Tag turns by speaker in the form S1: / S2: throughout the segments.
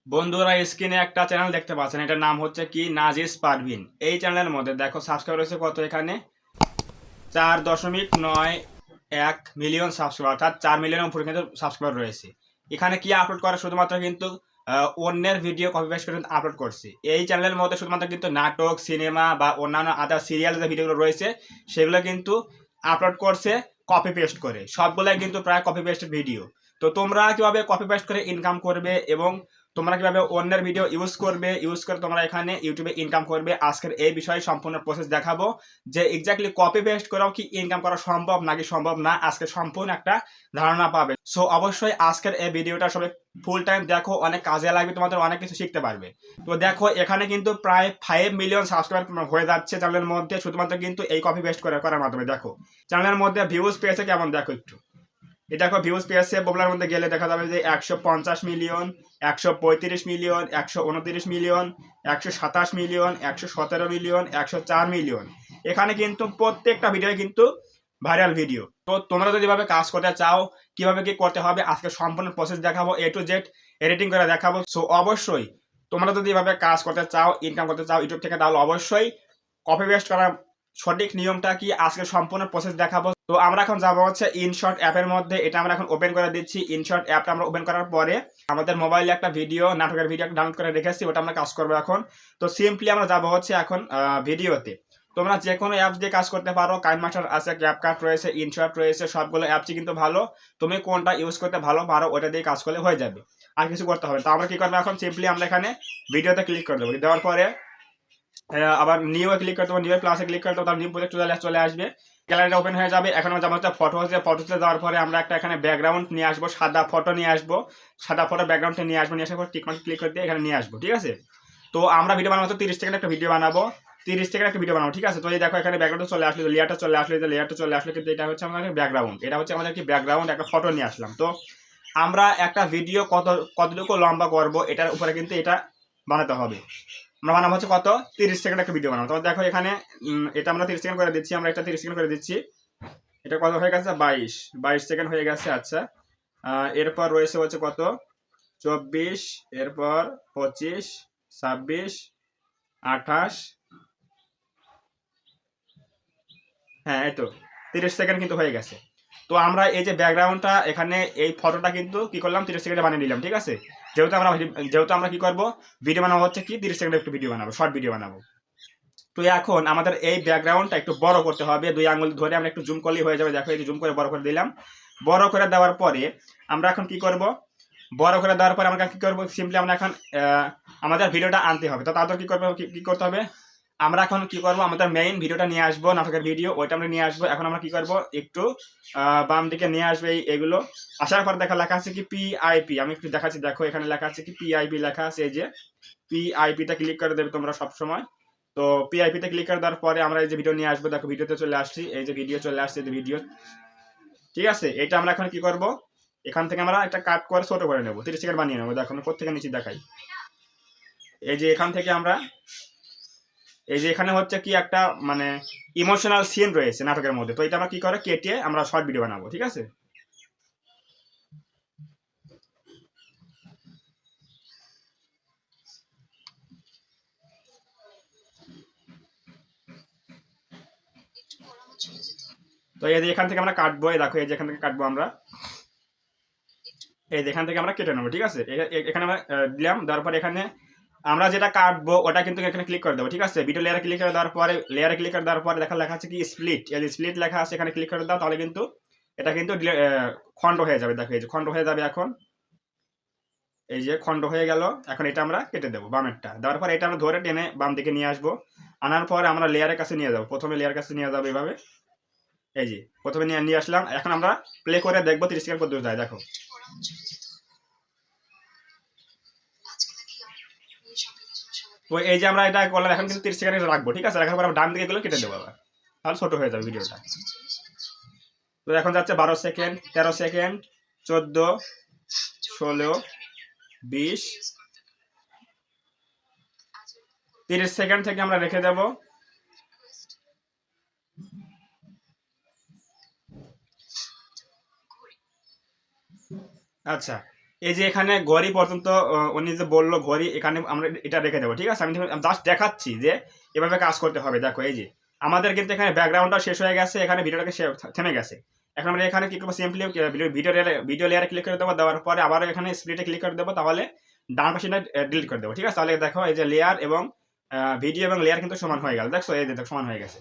S1: বন্ধুরা স্ক্রিনে একটা চ্যানেল দেখতে পাচ্ছেন, এটার নাম হচ্ছে কি নাজিস পারভিন। এই চ্যানেলের মধ্যে দেখো সাবস্ক্রাইব রয়েছে কত, এখানে 4.91 মিলিয়ন সাবস্ক্রাইবার, অর্থাৎ 4 মিলিয়নের উপরে কিন্তু সাবস্ক্রাইবার রয়েছে। এখানে কি আপলোড করে শুধুমাত্র কিন্তু অন্যের ভিডিও কপি পেস্ট করে আপলোড করছে। এই চ্যানেলের মধ্যে শুধুমাত্র কিন্তু নাটক, সিনেমা বা অন্যান্য আদার সিরিয়াল যে ভিডিওগুলো রয়েছে সেগুলো কিন্তু আপলোড করছে কপি পেস্ট করে। সবগুলাই কিন্তু প্রায় কপি পেস্টের ভিডিও। তো তোমরা কিভাবে কপি পেস্ট করে ইনকাম করবে এবং তোমরা কিভাবে অন্যের ভিডিও ইউজ করে তোমরা এখানে ইউটিউবে ইনকাম করবে, আজকের এই বিষয়ে সম্পূর্ণ প্রসেস দেখাবো যে এক্স্যাক্টলি কপি পেস্ট করেও কি ইনকাম করা সম্ভব নাকি সম্ভব না, আজকে সম্পূর্ণ একটা ধারণা পাবে। সো অবশ্যই আজকের এই ভিডিওটা সবাই ফুল টাইম দেখো, অনেক কাজে লাগবে, তোমাদের অনেক কিছু শিখতে পারবে। তো দেখো এখানে কিন্তু প্রায় 5 মিলিয়ন সাবস্ক্রাইবার হয়ে যাচ্ছে চ্যানেলের মধ্যে, শুধুমাত্র কিন্তু এই কপি পেস্ট করার মাধ্যমে। দেখো চ্যানেলের মধ্যে ভিউজ পেয়েছে কেমন, দেখো একটু। এটা দেখো ভিউজ পেয়েছে, পপুলার মধ্যে গেলে দেখা যাবে যে 150 million, 135 million, 129 million, 127 million, 117 million, 104 million. এখানে কিন্তু প্রত্যেকটা ভিডিও কিন্তু ভাইরাল ভিডিও। তো তোমরা যদি এভাবে কাজ করতে চাও, কিভাবে কি করতে হবে আজকে সম্পূর্ণ প্রসেস দেখাবো, A to Z এডিটিং করে দেখাবো। সো অবশ্যই তোমরা যদি এভাবে কাজ করতে চাও, ইনকাম করতে চাও ইউটিউব থেকে, তাহলে অবশ্যই কপি পেস্ট করার সঠিক নিয়মটা কি আজকে সম্পূর্ণ প্রসেস দেখাবো। তো আমরা এখন যাবো হচ্ছে ইনশর্ট অ্যাপের মধ্যে। এটা আমরা এখন ওপেন করে দিচ্ছি। ইনশর্ট অ্যাপটা আমরা ওপেন করার পরে আমাদের মোবাইলে একটা ভিডিও, নাটকের ভিডিও ডাউনলোড করে রেখেছি, ওটা আমরা কাজ করবো এখন। তো সিম্পলি আমরা যাবো হচ্ছে এখন ভিডিওতে। তোমরা যে কোনো অ্যাপস দিয়ে কাজ করতে পারো, কাইনমাস্টার আছে, ক্যাপকাট রয়েছে, ইনশর্ট রয়েছে, সবগুলো অ্যাপসই কিন্তু ভালো। তুমি কোনটা ইউজ করতে ভালো পারো ওটা দিয়ে কাজ করলে হয়ে যাবে, আর কিছু করতে হবে। তো আমরা কি করবো এখন, সিম্পলি আমরা এখানে ভিডিওতে ক্লিক করে দেবো। দেওয়ার পরে আবার নিউ এ ক্লিক করতে হবে, নিউ প্লাসে ক্লিক করতে হবে, তার নিউ প্রজেক্ট চলে আসবে, গ্যালারিটা ওপেন হয়ে যাবে। এখন আমরা যাবো ফটো, হচ্ছে ফটোতে যাওয়ার পরে আমরা একটা এখানে ব্যাকগ্রাউন্ড নিয়ে আসবো, সাদা ফটো নিয়ে আসবো, সাদা ফটো ব্যাকগ্রাউন্ডটা নিয়ে আসবো, নিয়ে আসার পর টিকমার্ক ক্লিক করে দিয়ে এখানে নিয়ে আসবো, ঠিক আছে। তো আমরা ভিডিও বানাবো, তো 30 সেকেন্ড একটা ভিডিও বানাবো, 30 সেকেন্ড একটা ভিডিও বানাবো, ঠিক আছে। তো এই দেখো এখানে ব্যাকগ্রাউন্ড চলে আসলো, লেয়ারটা চলে আসলো, লেয়ারটা চলে আসলো, কিন্তু এটা হচ্ছে আমাদের ব্যাকগ্রাউন্ড, এটা হচ্ছে আমাদের কি ব্যাকগ্রাউন্ড, একটা ফটো নিয়ে আসলাম। তো আমরা একটা ভিডিও কতটুকু লম্বা করবো এটার উপরে কিন্তু এটা বানাতে হবে। আমরা বানাবো হচ্ছে কত, 30 সেকেন্ড একটা ভিডিও বানাবো। তো দেখো এখানে এটা আমরা 30 সেকেন্ড করে দিচ্ছি, আমরা এটা 30 সেকেন্ড করে দিচ্ছি। এটা কত হয়ে গেছে, 22 সেকেন্ড হয়ে গেছে। আচ্ছা, এরপর রয়েছে হচ্ছে কত, 24, এরপর 25, 26, 28, হ্যাঁ এই তো 30 সেকেন্ড কিন্তু হয়ে গেছে। তো আমরা এই যে ব্যাকগ্রাউন্ডটা এখানে এই ফটোটা কিন্তু কি করলাম, 30 সেকেন্ডে বানিয়ে নিলাম, ঠিক আছে। যেহেতু আমরা কি করবো, ভিডিও বানাবো হচ্ছে কি 30 সেকেন্ডের একটু ভিডিও বানাবো, শর্ট ভিডিও বানাবো। তো এখন আমাদের এই ব্যাকগ্রাউন্ডটা একটু বড় করতে হবে, 2 আঙুল ধরে আমরা একটু জুম করলেই হয়ে যাবে। দেখো এই যে জুম করে বড় করে দিলাম। বড় করে দেওয়ার পরে আমরা এখন কি করব, বড় করে দেওয়ার পরে আমরা কি করব, সিম্পলি আমরা এখন আমাদের ভিডিওটা আনতে হবে। তো তাদের কি করবো, কি করতে হবে, আমরা এখন কি করব, আমাদের মেইন ভিডিওটা নিয়ে আসবো, নাটকের ভিডিও, ওইটা আমরা নিয়ে আসবো। এখন আমরা কি করব, একটু বাম দিকে নিয়ে আসবে এগুলো। আসার পর দেখা লেখা আছে কি পিআইপি, আমি একটু দেখাচ্ছি, দেখো এখানে লেখা আছে কি পিআইপি লেখা আছে, এই যে পিআইপিটা ক্লিক করে দেবে তোমরা সব সময়। তো পিআইপিতে ক্লিক করে দেওয়ার পরে আমরা এই যে ভিডিও নিয়ে আসবো, দেখো ভিডিওতে চলে আসছি, এই যে ভিডিও চলে আসছে, এই যে ভিডিও, ঠিক আছে। এটা আমরা এখন কি করব, এখান থেকে আমরা একটা কাট করে ছোট করে নেবো, 30 সেকেন্ড বানিয়ে নেবো। দেখো আমি কোথেকে নিচে দেখাই, এই যে এখান থেকে আমরা, এই যে এখানে হচ্ছে কি একটা মানে ইমোশনাল সিন রয়েছে নাটকের মধ্যে, তো এটা আমরা কি করে কেটে আমরা শর্ট ভিডিও বানাবো, ঠিক আছে। তো এই যে এখান থেকে আমরা কাটবো, এই দেখো এই যে এখান থেকে কাটবো আমরা, এই যে এখান থেকে আমরা কেটে নেবো, ঠিক আছে। এখানে আমরা দিলাম, দেওয়ার পরে এখানে আমরা যেটা কাটবো ওটা কিন্তু এখানে ক্লিক করে দেবো, ঠিক আছে। ভিডিও লেয়ারে ক্লিক করে দেওয়ার পরে, লেয়ারে ক্লিক করে দেওয়ার পরে লেখা আছে কি স্প্লিট, এই যে স্প্লিট লেখা আছে, এখানে ক্লিক করে দাও, তাহলে কিন্তু এটা কিন্তু খণ্ড হয়ে যাবে। দেখো এই যে খণ্ড হয়ে যাবে এখন, এই যে খণ্ড হয়ে গেল। এখন এটা আমরা কেটে দেবো বামেরটা, দেওয়ার পর এটা আমরা ধরে টেনে বাম দিকে নিয়ে আসবো। আনার পর আমরা লেয়ারের কাছে নিয়ে যাবো, প্রথমে লেয়ার কাছে নিয়ে যাবো এভাবে, এই যে প্রথমে নিয়ে আসলাম। এখন আমরা প্লে করে দেখবো 30 সেকেন্ড পর্যন্ত যায়, দেখো। তো এই যে আমরা এটা করলাম, এখন কিন্তু 30 সেকেন্ড রাখবো, ঠিক আছে। রাখার পর আমরা ডান দিকে গুলো কেটে দেবো আবার, তাহলে ছোট হয়ে যাবে ভিডিওটা। তো এখন যাচ্ছে 12 সেকেন্ড, 13 সেকেন্ড, 14, 16, 20, 30 সেকেন্ড থেকে আমরা রেখে দেব। আচ্ছা, এই যে এখানে ঘড়ি পর্যন্ত উনি যে বললো ঘড়ি, এখানে আমরা এটা রেখে দেবো, ঠিক আছে। আমি জাস্ট দেখাচ্ছি যে এভাবে কাজ করতে হবে। দেখো এই যে আমাদের কিন্তু এখানে ব্যাকগ্রাউন্ডটা শেষ হয়ে গেছে, এখানে ভিডিওটাকে থেমে গেছে। এখন আমরা এখানে কি করবো, সিম্পলি ভিডিও লেয়ারে ক্লিক করে দেবো, দেওয়ার পরে আবারও এখানে স্প্লিটে ক্লিক করে দেবো, তাহলে ডান পাশেটা ডিলিট করে দেবো, ঠিক আছে। তাহলে দেখো এই যে লেয়ার এবং ভিডিও এবং লেয়ার কিন্তু সমান হয়ে গেল, দেখছো এই যে সমান হয়ে গেছে।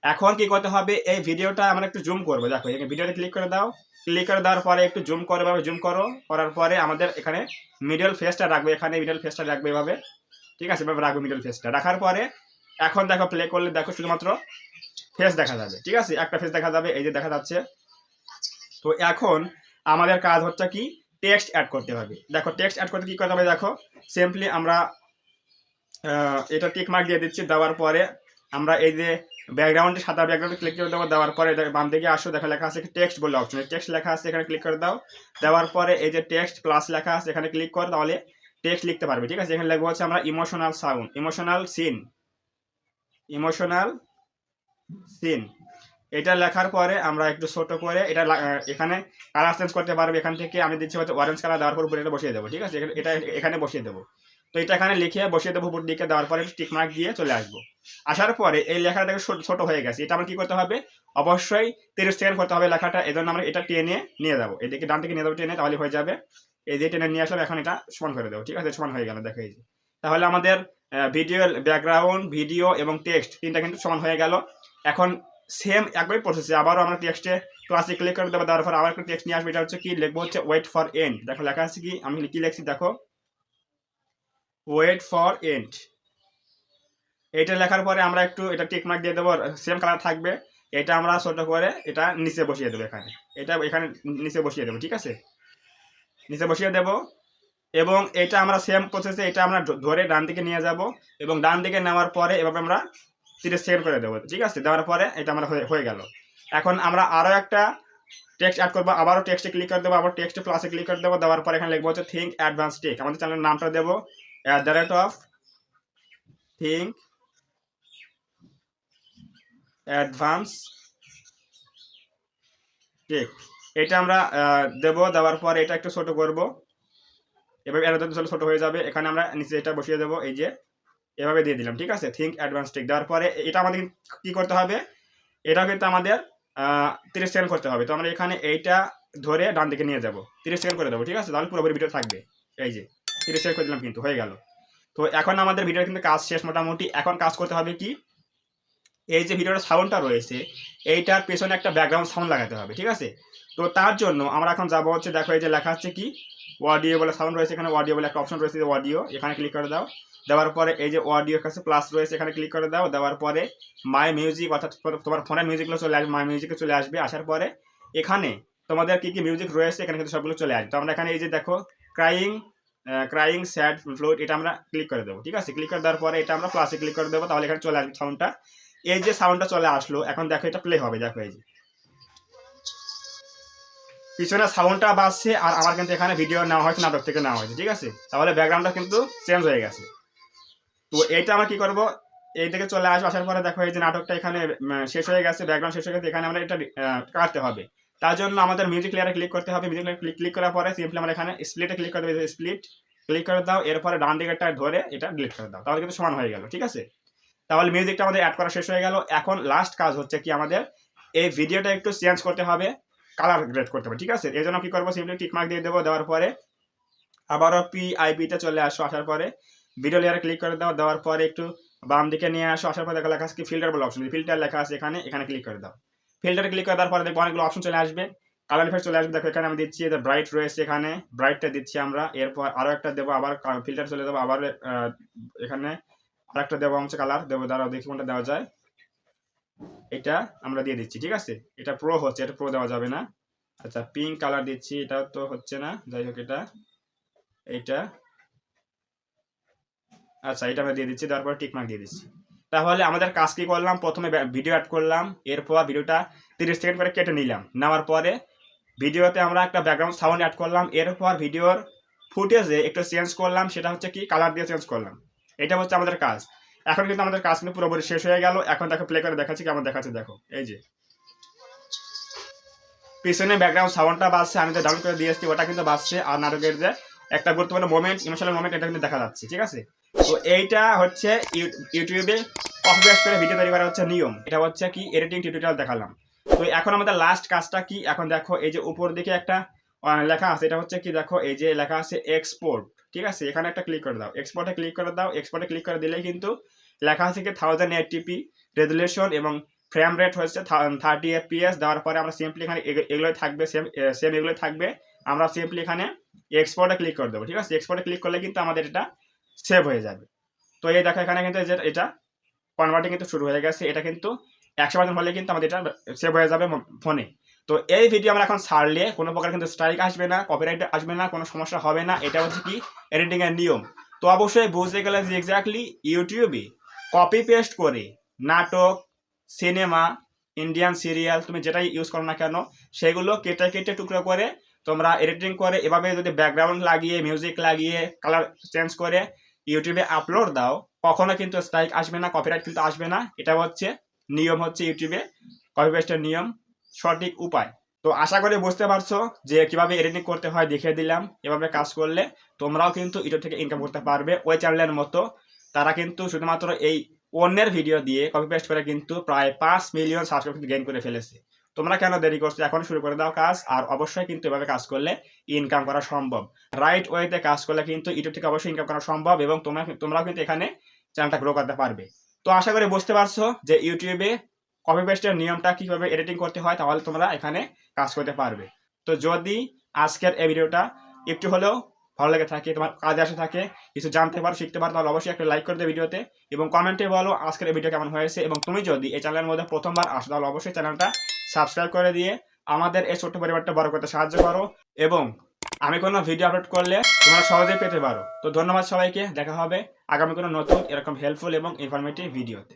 S1: এখন কি করতে হবে, এই ভিডিওটা আমরা একটু জুম করবো। দেখো এখানে ভিডিওতে ক্লিক করে দাও, ক্লিক করে দেওয়ার পরে একটু জুম করো, এভাবে জুম করো, করার পরে আমাদের এখানে মিডল ফেসটা রাখবে, এখানে মিডল ফেসটা রাখবে এভাবে, ঠিক আছে। এভাবে রাখবে মিডল ফেসটা রাখার পরে এখন দেখো প্লে করলে দেখো শুধুমাত্র ফেস দেখা যাবে, ঠিক আছে। একটা ফেস দেখা যাবে, এই যে দেখা যাচ্ছে। তো এখন আমাদের কাজ হচ্ছে কি, টেক্সট অ্যাড করতে হবে। দেখো টেক্সট অ্যাড করতে কি করতে হবে, দেখো সিম্পলি আমরা এটা টিক মার্ক দিয়ে দিচ্ছি। দেওয়ার পরে আমরা এই যে ব্যাকগ্রাউন্ডে সাদা ব্যাকগ্রাউন্ডে ক্লিক করে দেবো, দেওয়ার পরে বাম দিকে আসো, দেখো লেখা আছে টেক্সট বলে অপশন, টেক্সট লেখা আছে, এখানে ক্লিক করে দাও। দেওয়ার পরে এই যে টেক্সট প্লাস লেখা আছে, এখানে ক্লিক করো, তাহলে টেক্সট লিখতে পারবে, ঠিক আছে। এখানে লিখবো হচ্ছে আমরা emotional sound, emotional scene, emotional scene. এটা লেখার পরে আমরা একটু ছোট করে এটা এখানে কালার চেঞ্জ করতে পারবে। এখান থেকে আমি দিচ্ছি হচ্ছে অরেঞ্জ কালার, দেওয়ার পর উপরে এটা বসিয়ে দেবো, ঠিক আছে। এটা এখানে বসিয়ে দেবো। তো এটা এখানে লিখে বসিয়ে দেবো উপর দিকে, দেওয়ার পরে টিক মার্ক দিয়ে চলে আসবো। আসার পরে এই লেখাটা দেখো ছোট হয়ে গেছে, এটা আমার কি করতে হবে, অবশ্যই 30 সেকেন্ড করতে হবে লেখাটা। এই জন্য আমরা এটা টেনে নিয়ে যাবো, এদিকে ডান দিকে নিয়ে যাবো টেনে, তাহলে হয়ে যাবে। এই যে টেনে নিয়ে আসলাম, এখন এটা সমান করে দেবো, ঠিক আছে। সমান হয়ে গেল, দেখো এই যে। তাহলে আমাদের ভিডিও ব্যাকগ্রাউন্ড, ভিডিও এবং টেক্সট তিনটা কিন্তু সমান হয়ে গেল। এখন সেম একই প্রসেসে আবারও আমরা টেক্সটে ক্লাসে ক্লিক করে দেবো, দেওয়ার পর আবার একটা টেক্সট নিয়ে আসবে। এটা হচ্ছে কি লিখবো, হচ্ছে ওয়েট ফর এন্ড। দেখো লেখা আছে কি, আমি কি লিখছি দেখো, ওয়েট ফর এন্ড। এটা লেখার পরে আমরা একটু এটা টিক মার্ক দিয়ে দেবো, সেম কালার থাকবে। এটা আমরা ছোট করে এটা নিচে বসিয়ে দেবো, এখানে এটা এখানে নিচে বসিয়ে দেবো, ঠিক আছে। নিচে বসিয়ে দেবো এবং এটা আমরা সেম প্রসেসে এটা আমরা ধরে ডান দিকে নিয়ে যাব এবং ডান দিকে নেওয়ার পরে এভাবে আমরা 30 সেকেন্ড করে দেবো, ঠিক আছে। দেওয়ার পরে এটা আমরা হয়ে গেল। এখন আমরা আরও একটা টেক্সট অ্যাড করবো, আবারও টেক্সটে ক্লিক করে দেবো, আবার টেক্সটে প্লাসে ক্লিক করে দেবো, দেওয়ার পরে এখানে লিখবো হচ্ছে থিঙ্ক অ্যাডভান্স টেক। আমাদের চ্যানেলের নামটা দেবো @থিঙ্ক অ্যাডভান্স টেক। এটা আমরা দেবো, দেওয়ার পরে এটা একটু ছোট করবো, এভাবে এর ছোট হয়ে যাবে। এখানে আমরা নিচে এটা বসিয়ে দেবো, এই যে এভাবে দিয়ে দিলাম, ঠিক আছে। থিঙ্ক অ্যাডভান্স টেক দেওয়ার পরে এটা আমাদের কি করতে হবে, এটা কিন্তু আমাদের 30 সেকেন্ড করতে হবে। তো আমরা এখানে এইটা ধরে ডান দিকে নিয়ে যাব, 30 সেকেন্ড করে দেবো, ঠিক আছে। তাহলে পুরোপুরি ভিডিও থাকবে। এই যে 30 সেকেন্ড করে দিলাম, কিন্তু হয়ে গেল। তো এখন আমাদের ভিডিওর কিন্তু কাজ শেষ মোটামুটি। এখন কাজ করতে হবে কি, এই যে ভিডিওর সাউন্ডটা রয়েছে এইটার পেছনে একটা ব্যাকগ্রাউন্ড সাউন্ড লাগাতে হবে, ঠিক আছে। তো তার জন্য আমরা এখন যাবো হচ্ছে, দেখো এই যে লেখা আছে কি অডিও বলে সাউন্ড রয়েছে, এখানে অডিও বলে একটা অপশন রয়েছে, অডিও, এখানে ক্লিক করে দাও। দেওয়ার পরে এই যে অডিওর কাছে প্লাস রয়েছে, এখানে ক্লিক করে দাও। দেওয়ার পরে মাই মিউজিক, অর্থাৎ তোমার ফোনের মিউজিকগুলো চলে আসবে, মাই মিউজিকে চলে আসবে। আসার পরে এখানে তোমাদের কি কি মিউজিক রয়েছে এখানে কিন্তু সবগুলো চলে আসবে। তো আমরা এখানে এই যে দেখো ক্রাইং স্যাড ফ্লুট, এটা আমরা ক্লিক করে দেবো, ঠিক আছে। ক্লিক করে দেওয়ার পরে এটা আমরা প্লাসে ক্লিক করে দেবো, তাহলে এখানে চলে আসবে সাউন্ডটা। এই যে সাউন্ডটা চলে আসলো, এখন দেখো এটা প্লে হবে। দেখো এই যে পিছনে সাউন্ডটা বাজছে, আর আমার কিন্তু এখানে ভিডিও নেওয়া হয়েছে, নাটক থেকে নেওয়া হয়েছে, ঠিক আছে। তাহলে ব্যাকগ্রাউন্ডটা কিন্তু চেঞ্জ হয়ে গেছে। তো এইটা আমরা কি করব, এই দিকে চলে আসবো। আসার পরে দেখো এই যে নাটকটা এখানে শেষ হয়ে গেছে, ব্যাকগ্রাউন্ড শেষ হয়ে গেছে। এখানে আমরা এটা কাটতে হবে। তার জন্য আমাদের মিউজিক লেয়ারে ক্লিক করতে হবে। মিউজিক লেয়ারে ক্লিক করার পরে সিম্পলি আমরা এখানে স্প্লিটে ক্লিক করে দেবো, স্প্লিট ক্লিক করে দাও। এরপরে ডান দিকেরটা ধরে এটা ডিলিট করে দাও, তাহলে কিন্তু সমান হয়ে গেল, ঠিক আছে। তাহলে মিউজিকটা আমাদের অ্যাড করা শেষ হয়ে গেল। এখন লাস্ট কাজ হচ্ছে কি, আমাদের এই ভিডিওটা একটু চেঞ্জ করতে হবে, কালার গ্রেড করতে হবে, ঠিক আছে। এই জন্য কি করবো, সিম্পলি টিক মার্ক দিয়ে দেবো। দেওয়ার পরে আবারও পিআইপিতে চলে আসো। আসার পরে ভিডিও লেয়ারে ক্লিক করে দাও। দেওয়ার পরে একটু বাম দিকে নিয়ে আসো। আসার পরে দেখো লেখা আছে কি ফিল্টার বলে অপশন, ফিল্টার লেখা আছে এখানে, এখানে ক্লিক করে দাও। ফিল্টারে ক্লিক করে দেওয়ার পরে দেখবো অনেকগুলো অপশন চলে আসবে, কালার ইফেক্ট চলে আসবে। দেখো এখানে আমি দিচ্ছি ব্রাইট রয়েছে, এখানে ব্রাইটটা দিচ্ছি আমরা। এরপর আরও একটা দেবো, আবার ফিল্টার চলে যাবো, আবার এখানে আরেকটা দেবো হচ্ছে কালার দেবো, দাঁড়াও দেখি কোনটা দেওয়া যায়। এটা আমরা দিয়ে দিচ্ছি, ঠিক আছে। এটা প্রো হচ্ছে, এটা প্রো দেওয়া যাবে না। আচ্ছা পিঙ্ক কালার দিচ্ছি, এটাও তো হচ্ছে না, যাই হোক এইটা আচ্ছা এটা আমরা দিয়ে দিচ্ছি। দেওয়ার পরে টিক মার্ক দিয়ে দিচ্ছি। তাহলে আমাদের কাজ কি করলাম, প্রথমে ভিডিও অ্যাড করলাম, এরপর ভিডিওটা 30 সেকেন্ড করে কেটে নিলাম। নেওয়ার পরে ভিডিওতে আমরা একটা ব্যাকগ্রাউন্ড সাউন্ড অ্যাড করলাম। এরপর ভিডিওর ফুটেজে একটু চেঞ্জ করলাম, সেটা হচ্ছে কি কালার দিয়ে চেঞ্জ করলাম। এটা হচ্ছে আমাদের কাজ। এখন কিন্তু আমাদের কাজ কিন্তু পুরোপুরি শেষ হয়ে গেল। এখন দেখো প্লে করে দেখাচ্ছি কেমন দেখাচ্ছে। দেখো এই যে পিছনে ব্যাকগ্রাউন্ড সাউন্ডটা বাজছে, আমি তো ডাউনলোড করে দিয়ে এসেছি, ওটা কিন্তু বাজছে। আর নাটকের যে একটা গুরুত্বপূর্ণ মোমেন্ট, ইমোশনাল মোমেন্ট এটা কিন্তু দেখা যাচ্ছে, ঠিক আছে। তো এইটা হচ্ছে ইউটিউবে কপি পেস্ট করে ভিডিও তৈরি করা হচ্ছে নিয়ম। এটা হচ্ছে কি এডিটিং টিউটোরিয়াল দেখালাম। তো এখন আমাদের লাস্ট কাজটা কি, এখন দেখো এই যে উপর দিকে একটা লেখা আছে, এটা হচ্ছে কি দেখো এই যে লেখা আছে এক্সপোর্ট, ঠিক আছে। এখানে একটা ক্লিক করে দাও, এক্সপোর্টে ক্লিক করে দাও। এক্সপোর্টে ক্লিক করে দিলেই কিন্তু লেখা আছে কি 1080p রেজুলেশন এবং ফ্রেম রেট হচ্ছে 30 fps। দেওয়ার পরে আমরা সিম্পলি এখানে এগুলোই থাকবে, সেম এগুলোই থাকবে। আমরা সিম্পলি এখানে এক্সপোর্টে ক্লিক করে দেবো, ঠিক আছে। এক্সপোর্টে ক্লিক করলে কিন্তু আমাদের এটা সেভ হয়ে যাবে। তো এই দেখো এখানে কিন্তু এটা কনভার্টিং কিন্তু শুরু হয়ে গেছে। এটা কিন্তু 100% হলে কিন্তু আমাদের এটা সেভ হয়ে যাবে ফোনে। তো এই ভিডিও আমরা এখন ছাড়লে কোনো প্রকার কিন্তু স্ট্রাইক আসবে না, কপিরাইট আসবে না, কোনো সমস্যা হবে না। এটা হচ্ছে কি এডিটিং এর নিয়ম। তো অবশ্যই বুঝতে গেলে যে এক্স্যাক্টলি ইউটিউবে কপি পেস্ট করে নাটক, সিনেমা, ইন্ডিয়ান সিরিয়াল তুমি যেটাই ইউজ করো না কেন সেগুলো কেটে কেটে টুকরো করে তোমরা এডিটিং করে এভাবে যদি ব্যাকগ্রাউন্ড লাগিয়ে মিউজিক লাগিয়ে কালার চেঞ্জ করে ইউটিউবে আপলোড দাও, কখনো কিন্তু স্ট্রাইক আসবে না, কপিরাইট কিন্তু আসবে না। এটা হচ্ছে নিয়ম, হচ্ছে ইউটিউবে কপি পেস্টের নিয়ম, সঠিক উপায়। তো আশা করি বুঝতে পারছো যে কিভাবে এডিটিং করতে হয়, দেখিয়ে দিলাম। এভাবে কাজ করলে তোমরাও কিন্তু ইউটিউব থেকে ইনকাম করতে পারবে ওই চ্যানেলের মতো। তারা কিন্তু শুধুমাত্র এই অন্যের ভিডিও দিয়ে কপি পেস্ট করে কিন্তু প্রায় 5 মিলিয়ন সাবস্ক্রাইব গেইন করে ফেলেছে। তোমরা কেন দেরি করছো, এখন শুরু করে দাও কাজ। আর অবশ্যই কিন্তু এভাবে কাজ করলে ইনকাম করা সম্ভব। রাইট ওয়েতে কাজ করলে কিন্তু ইউটিউব থেকে অবশ্যই ইনকাম করা সম্ভব এবং তোমরাও কিন্তু এখানে চ্যানেলটা গ্রো করতে পারবে। তো আশা করি বুঝতে পারছো যে ইউটিউবে কপি পেস্টের নিয়মটা কিভাবে এডিটিং করতে হয়, তাহলে তোমরা এখানে কাজ করতে পারবে। তো যদি আজকের এই ভিডিওটা একটু হলেও ভালো লেগে থাকে, তোমার কাজে আসে থাকে, কিছু জানতে পারো, শিখতে পারো, তাহলে অবশ্যই একটা লাইক করে দেবে ভিডিওতে এবং কমেন্টে বলো আজকের এই ভিডিও কেমন হয়েছে। এবং তুমি যদি এই চ্যানেলের মধ্যে প্রথমবার আসো তাহলে অবশ্যই চ্যানেলটা সাবস্ক্রাইব করে দিয়ে আমাদের এই ছোট্ট পরিবারটা বড় করতে সাহায্য করো এবং আমি কোনো ভিডিও আপলোড করলে তোমরা সহজেই পেতে পারো। তো ধন্যবাদ সবাইকে, দেখা হবে আগামী কোনো নতুন এরকম হেল্পফুল এবং ইনফরমেটিভ ভিডিওতে।